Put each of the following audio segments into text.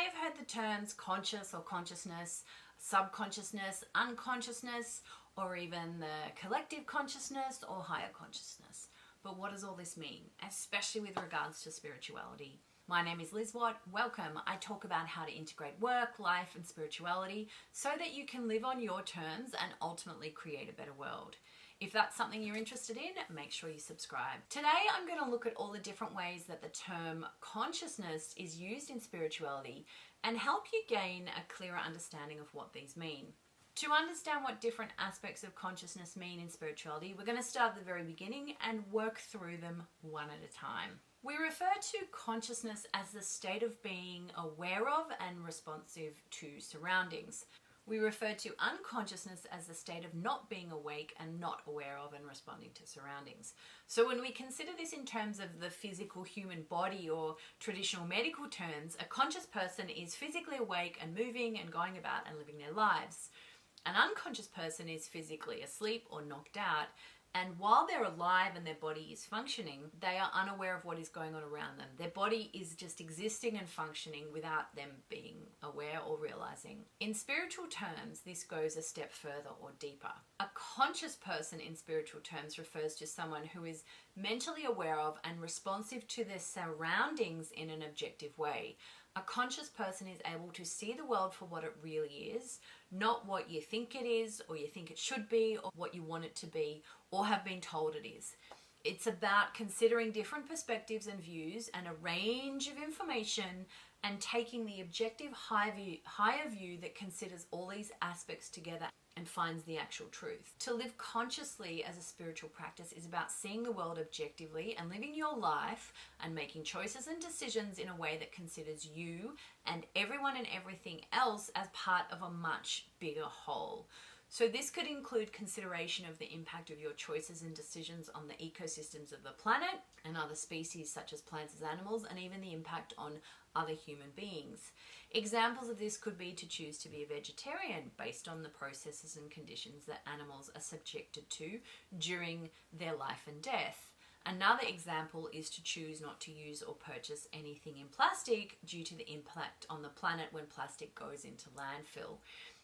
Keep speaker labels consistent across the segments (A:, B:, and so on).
A: may have heard the terms conscious or consciousness, subconsciousness, unconsciousness, or even the collective consciousness or higher consciousness. But what does all this mean, especially with regards to spirituality? My name is Liz Watt. Welcome. I talk about how to integrate work, life, and spirituality so that you can live on your terms and ultimately create a better world. If that's something you're interested in, make sure you subscribe. Today, I'm going to look at all the different ways that the term consciousness is used in spirituality and help you gain a clearer understanding of what these mean. To understand what different aspects of consciousness mean in spirituality, we're going to start at the very beginning and work through them one at a time. We refer to consciousness as the state of being aware of and responsive to surroundings. We refer to unconsciousness as the state of not being awake and not aware of and responding to surroundings. So when we consider this in terms of the physical human body or traditional medical terms, a conscious person is physically awake and moving and going about and living their lives. An unconscious person is physically asleep or knocked out, and while they're alive and their body is functioning, they are unaware of what is going on around them. Their body is just existing and functioning without them being aware or realizing. In spiritual terms, this goes a step further or deeper. A conscious person in spiritual terms refers to someone who is mentally aware of and responsive to their surroundings in an objective way. A conscious person is able to see the world for what it really is, not what you think it is, or you think it should be, or what you want it to be, or have been told it is. It's about considering different perspectives and views and a range of information and taking the objective higher view that considers all these aspects together and finds the actual truth. To live consciously as a spiritual practice is about seeing the world objectively and living your life and making choices and decisions in a way that considers you and everyone and everything else as part of a much bigger whole. So this could include consideration of the impact of your choices and decisions on the ecosystems of the planet and other species such as plants and animals, and even the impact on other human beings. Examples of this could be to choose to be a vegetarian based on the processes and conditions that animals are subjected to during their life and death. Another example is to choose not to use or purchase anything in plastic due to the impact on the planet when plastic goes into landfill.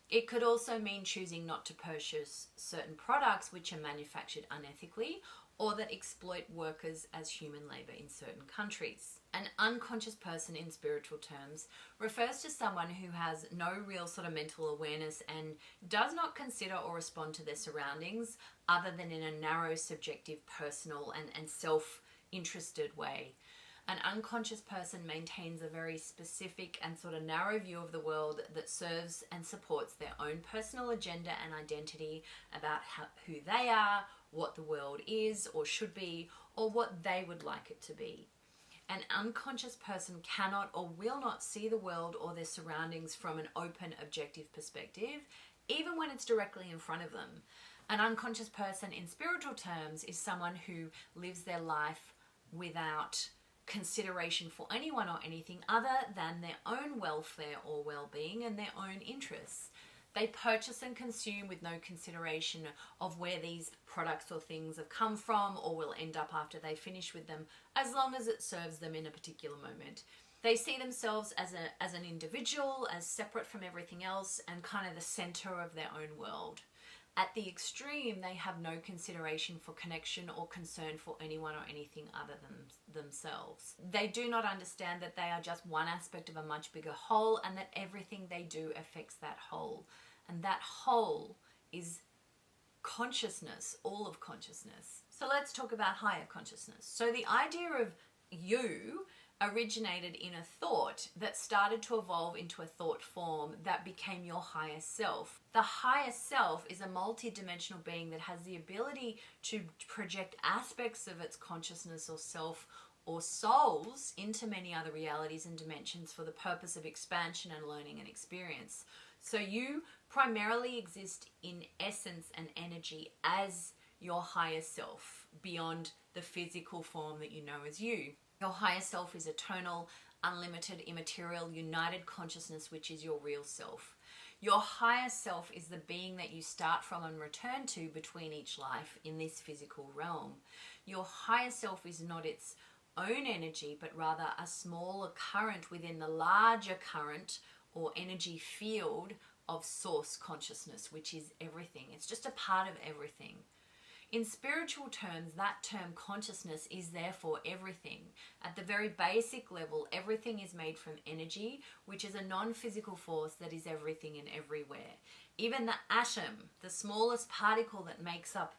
A: It could also mean choosing not to purchase certain products which are manufactured unethically or that exploit workers as human labor in certain countries. An unconscious person in spiritual terms refers to someone who has no real sort of mental awareness and does not consider or respond to their surroundings other than in a narrow, subjective, personal and self-interested way. An unconscious person maintains a very specific and sort of narrow view of the world that serves and supports their own personal agenda and identity about who they are, what the world is or should be, or what they would like it to be. An unconscious person cannot or will not see the world or their surroundings from an open, objective perspective, even when it's directly in front of them. An unconscious person in spiritual terms is someone who lives their life without consideration for anyone or anything other than their own welfare or well-being and their own interests. They purchase and consume with no consideration of where these products or things have come from or will end up after they finish with them, as long as it serves them in a particular moment. They see themselves as an individual, as separate from everything else and kind of the center of their own world. At the extreme, they have no consideration for connection or concern for anyone or anything other than themselves. They do not understand that they are just one aspect of a much bigger whole and that everything they do affects that whole. And that whole is consciousness, all of consciousness. So let's talk about higher consciousness. So the idea of you originated in a thought that started to evolve into a thought form that became your higher self. The higher self is a multi-dimensional being that has the ability to project aspects of its consciousness or self or souls into many other realities and dimensions for the purpose of expansion and learning and experience. So you primarily exist in essence and energy as your higher self beyond the physical form that you know as you. Your higher self is eternal, unlimited, immaterial, united consciousness, which is your real self. Your higher self is the being that you start from and return to between each life in this physical realm. Your higher self is not its own energy, but rather a smaller current within the larger current or energy field of source consciousness, which is everything. It's just a part of everything. In spiritual terms, that term consciousness is therefore everything. At the very basic level, everything is made from energy, which is a non-physical force that is everything and everywhere. Even the atom, the smallest particle that makes up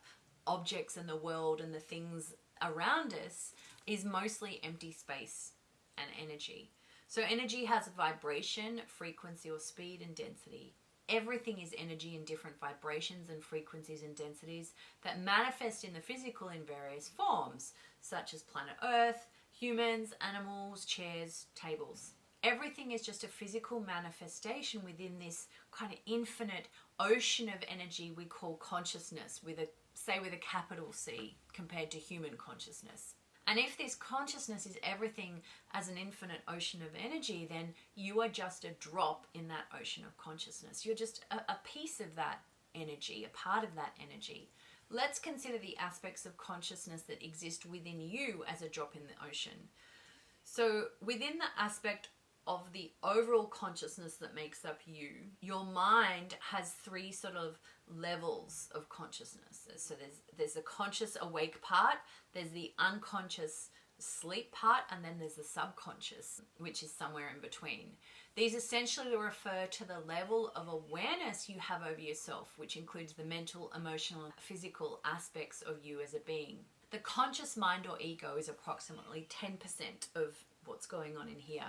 A: objects in the world and the things around us, is mostly empty space and energy. So energy has a vibration, frequency or speed, and density. Everything is energy in different vibrations and frequencies and densities that manifest in the physical in various forms, such as planet Earth, humans, animals, chairs, tables. Everything is just a physical manifestation within this kind of infinite ocean of energy we call consciousness, with a capital C, compared to human consciousness. And if this consciousness is everything as an infinite ocean of energy, then you are just a drop in that ocean of consciousness. You're just a piece of that energy, a part of that energy. Let's consider the aspects of consciousness that exist within you as a drop in the ocean. So within the aspect of the overall consciousness that makes up you, your mind has three sort of levels of consciousness. So there's the conscious awake part, there's the unconscious sleep part, and then there's the subconscious, which is somewhere in between. These essentially refer to the level of awareness you have over yourself, which includes the mental, emotional, and physical aspects of you as a being. The conscious mind or ego is approximately 10% of what's going on in here.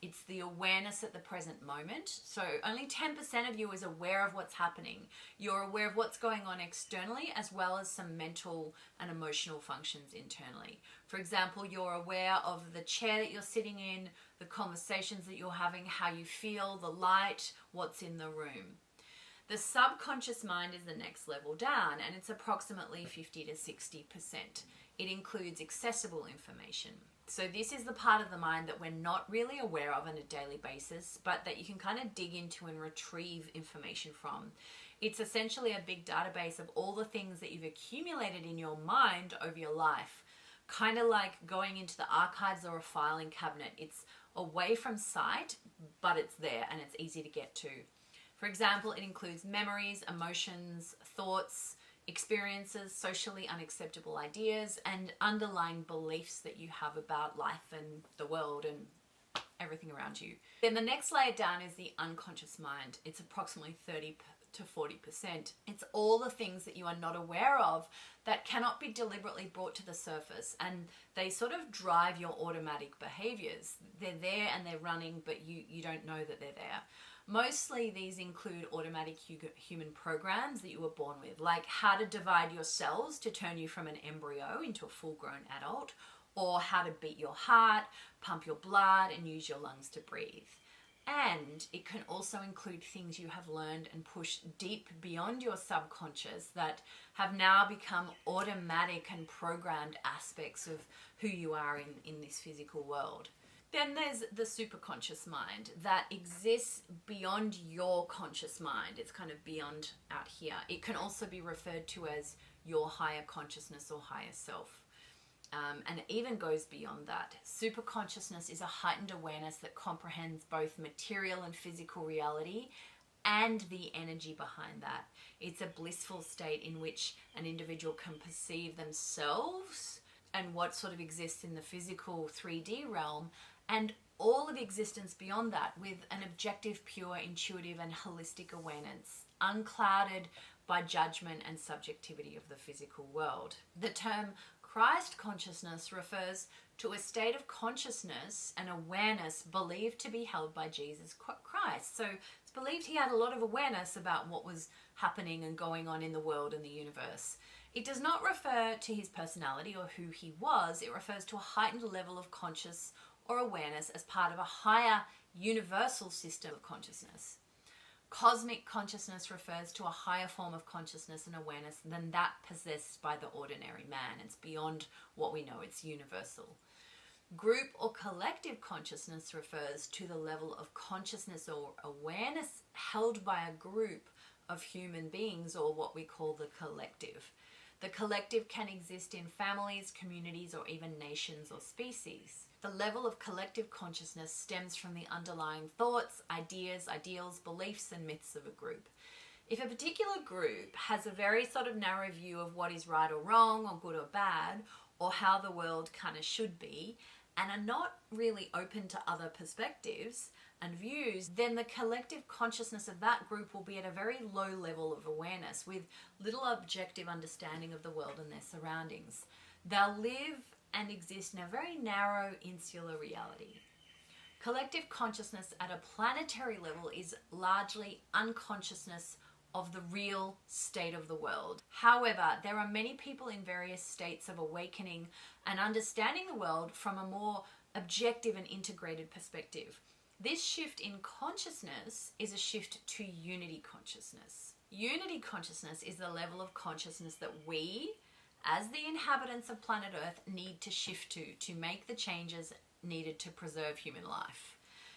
A: It's the awareness at the present moment. So only 10% of you is aware of what's happening. You're aware of what's going on externally, as well as some mental and emotional functions internally. For example, you're aware of the chair that you're sitting in, the conversations that you're having, how you feel, the light, what's in the room. The subconscious mind is the next level down, and it's approximately 50 to 60%. It includes accessible information. So this is the part of the mind that we're not really aware of on a daily basis, but that you can kind of dig into and retrieve information from. It's essentially a big database of all the things that you've accumulated in your mind over your life. Kind of like going into the archives or a filing cabinet. It's away from sight, but it's there and it's easy to get to. For example, it includes memories, emotions, thoughts, experiences, socially unacceptable ideas, and underlying beliefs that you have about life and the world and everything around you. Then the next layer down is the unconscious mind. It's approximately 30 to 40%. It's all the things that you are not aware of that cannot be deliberately brought to the surface, and they sort of drive your automatic behaviors. They're there and they're running, but you don't know that they're there. Mostly these include automatic human programs that you were born with, like how to divide your cells to turn you from an embryo into a full-grown adult, or how to beat your heart, pump your blood, and use your lungs to breathe. And it can also include things you have learned and pushed deep beyond your subconscious that have now become automatic and programmed aspects of who you are in this physical world. Then there's the superconscious mind that exists beyond your conscious mind. It's kind of beyond out here. It can also be referred to as your higher consciousness or higher self. And it even goes beyond that. Superconsciousness is a heightened awareness that comprehends both material and physical reality and the energy behind that. It's a blissful state in which an individual can perceive themselves and what sort of exists in the physical 3D realm, and all of existence beyond that, with an objective, pure, intuitive, and holistic awareness, unclouded by judgment and subjectivity of the physical world. The term Christ consciousness refers to a state of consciousness and awareness believed to be held by Jesus Christ. So it's believed he had a lot of awareness about what was happening and going on in the world and the universe. It does not refer to his personality or who he was. It refers to a heightened level of conscious or awareness as part of a higher universal system of consciousness. Cosmic consciousness refers to a higher form of consciousness and awareness than that possessed by the ordinary man. It's beyond what we know, it's universal. Group or collective consciousness refers to the level of consciousness or awareness held by a group of human beings, or what we call the collective. The collective can exist in families, communities, or even nations or species. The level of collective consciousness stems from the underlying thoughts, ideas, ideals, beliefs, and myths of a group. If a particular group has a very sort of narrow view of what is right or wrong, or good or bad, or how the world kind of should be, and are not really open to other perspectives and views, then the collective consciousness of that group will be at a very low level of awareness with little objective understanding of the world and their surroundings. They'll live and exist in a very narrow, insular reality. Collective consciousness at a planetary level is largely unconsciousness of the real state of the world. However, there are many people in various states of awakening and understanding the world from a more objective and integrated perspective. This shift in consciousness is a shift to unity consciousness. Unity consciousness is the level of consciousness that we, as the inhabitants of planet Earth, need to shift to make the changes needed to preserve human life.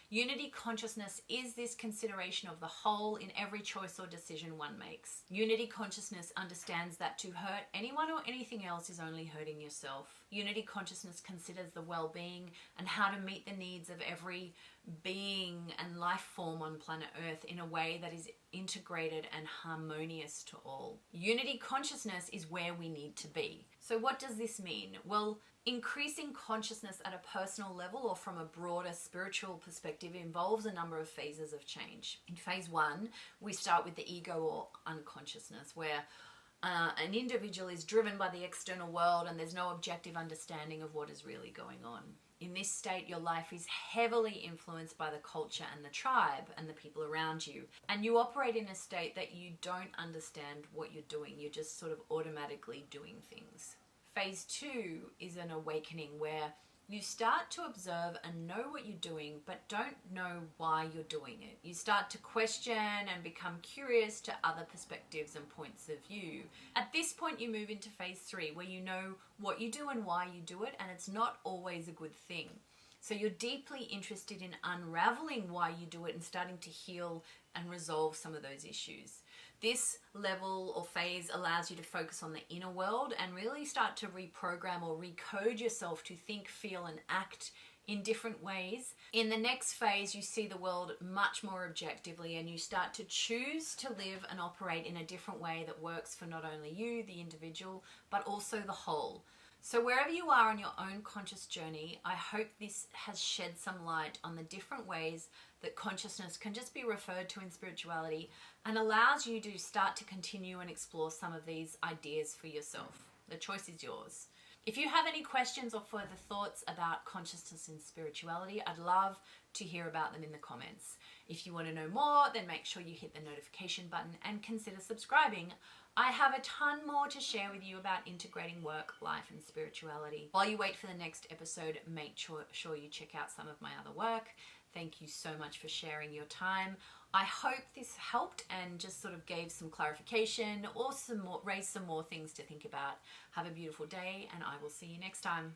A: Unity consciousness is this consideration of the whole in every choice or decision one makes. Unity consciousness understands that to hurt anyone or anything else is only hurting yourself. Unity consciousness considers the well-being and how to meet the needs of every being and life form on planet Earth in a way that is integrated and harmonious to all. Unity consciousness is where we need to be. So what does this mean? Well, increasing consciousness at a personal level or from a broader spiritual perspective involves a number of phases of change. In phase 1, we start with the ego or unconsciousness, where an individual is driven by the external world and there's no objective understanding of what is really going on. In this state, your life is heavily influenced by the culture and the tribe and the people around you. And you operate in a state that you don't understand what you're doing. You're just sort of automatically doing things. Phase 2 is an awakening where you start to observe and know what you're doing, but don't know why you're doing it. You start to question and become curious to other perspectives and points of view. At this point, you move into phase 3, where you know what you do and why you do it, and it's not always a good thing. So you're deeply interested in unraveling why you do it and starting to heal and resolve some of those issues. This level or phase allows you to focus on the inner world and really start to reprogram or recode yourself to think, feel, and act in different ways. In the next phase, you see the world much more objectively and you start to choose to live and operate in a different way that works for not only you, the individual, but also the whole. So wherever you are on your own conscious journey, I hope this has shed some light on the different ways that consciousness can just be referred to in spirituality and allows you to start to continue and explore some of these ideas for yourself. The choice is yours. If you have any questions or further thoughts about consciousness and spirituality, I'd love to hear about them in the comments. If you want to know more, then make sure you hit the notification button and consider subscribing. I have a ton more to share with you about integrating work, life, and spirituality. While you wait for the next episode, make sure you check out some of my other work. Thank you so much for sharing your time. I hope this helped and just sort of gave some clarification or raised some more things to think about. Have a beautiful day, and I will see you next time.